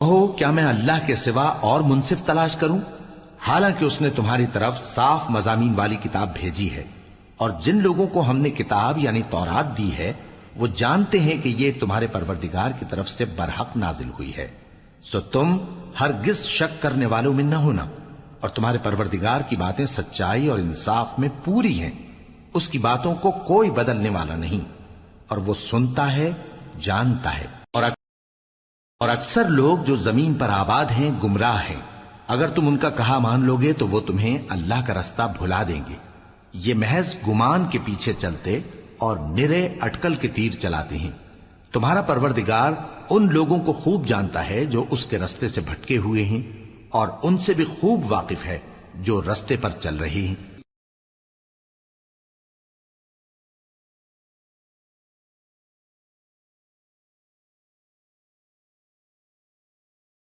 کہو کیا میں اللہ کے سوا اور منصف تلاش کروں، حالانکہ اس نے تمہاری طرف صاف مضامین والی کتاب بھیجی ہے، اور جن لوگوں کو ہم نے کتاب یعنی تورات دی ہے وہ جانتے ہیں کہ یہ تمہارے پروردگار کی طرف سے برحق نازل ہوئی ہے، سو تم ہرگز شک کرنے والوں میں نہ ہونا، اور تمہارے پروردگار کی باتیں سچائی اور انصاف میں پوری ہیں، اس کی باتوں کو کوئی بدلنے والا نہیں، اور وہ سنتا ہے جانتا ہے۔ اور اکثر لوگ جو زمین پر آباد ہیں گمراہ ہیں، اگر تم ان کا کہا مان لوگے تو وہ تمہیں اللہ کا رستہ بھلا دیں گے، یہ محض گمان کے پیچھے چلتے اور نرے اٹکل کے تیر چلاتے ہیں۔ تمہارا پروردگار ان لوگوں کو خوب جانتا ہے جو اس کے رستے سے بھٹکے ہوئے ہیں، اور ان سے بھی خوب واقف ہے جو رستے پر چل رہے ہیں۔